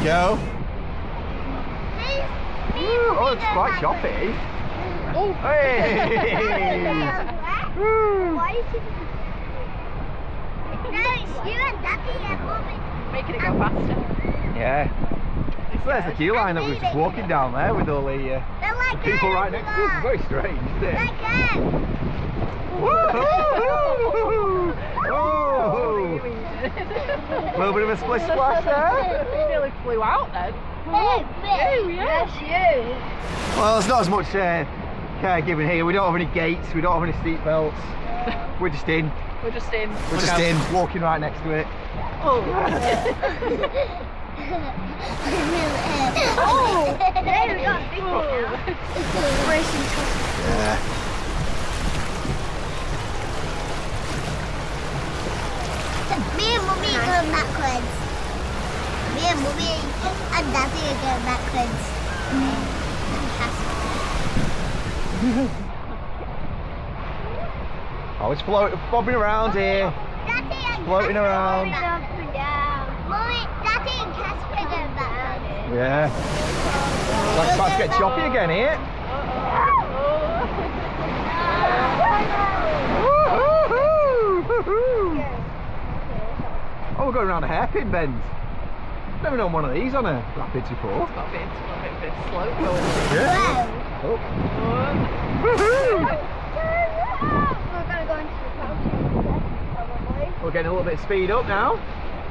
go. Ooh, oh, it's quite choppy. Oh. Hey! Why is it? No, it's you and Daddy and Mummy. Making it go faster. Yeah. So there's the queue line that we were just walking down there with all the Like people right next to us. It's very strange, isn't it? Like that. Oh! A little bit of a splish splash there. You nearly flew out then. Yes, you. Well, there's not as much caregiving here. We don't have any gates, we don't have any seat belts. We're just in. We're just in. We're just in, walking right next to it. Oh. Oh! There we go. Yeah. Me and Mummy are going backwards. Me and Mummy and Daddy are going backwards. Oh, it's bobbing around here. Daddy and Floating Casper around. are going up and down. Mummy, Daddy and Casper are going backwards. Yeah. It's about to get choppy again here. Oh, we're going around a hairpin bend. Never known one of these on a rapids before. It's got a bit slow going. Yeah. Oh. We're going to go into the fountain, probably. We're getting a little bit of speed up now.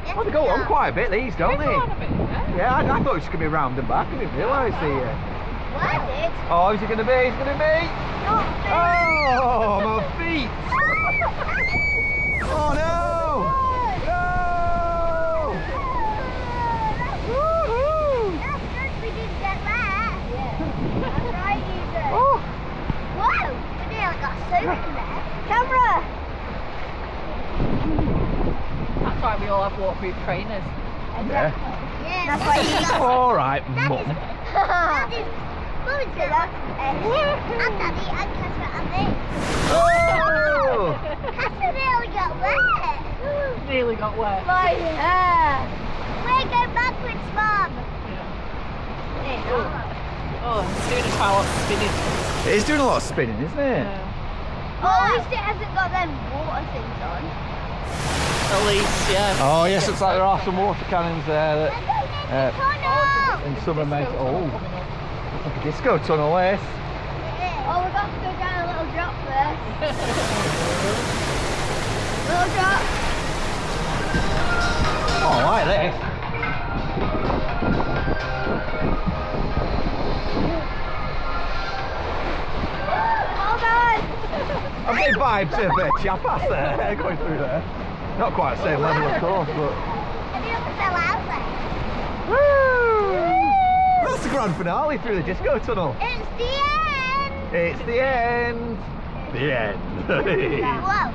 Yes, Oh, they go on quite a bit, these, don't they? Go on a bit, yeah. Yeah, I thought it was just going to be round and back. I didn't realise the... What? Oh, is it going to be? Is it going to be? Oh, my feet! Oh, no! No! Woohoo! That's good, we didn't get that. Yeah. That's right, Ethan. Oh! Whoa! We nearly got soaked in there. Camera! That's why we all have waterproof trainers. Yeah. Yeah, that's why you got... All right, Mum. Daddy's... Mummy's got that. And Daddy and Casper and me. Oh! Casper nearly got wet. Nearly got wet. My hair. We're going backwards, Mum. Oh, it's doing a power spinning. It is doing a lot of spinning, isn't it? Yeah. Oh, at least it hasn't got them water things on. At least, yeah. Oh, yes, looks like there are some water cannons there. That, Tunnel! and some are made... Oh, looks like a disco tunnel, this. Oh, we've got to go down a little drop first. Little drop. Oh, I like this. Hold on. I'm getting vibes of Chiapas there, going through there. Not quite the same level, of course, but... Have you ever fell out there? Woo! That's the grand finale through the disco tunnel. It's the end. It's the end. The end. Whoa.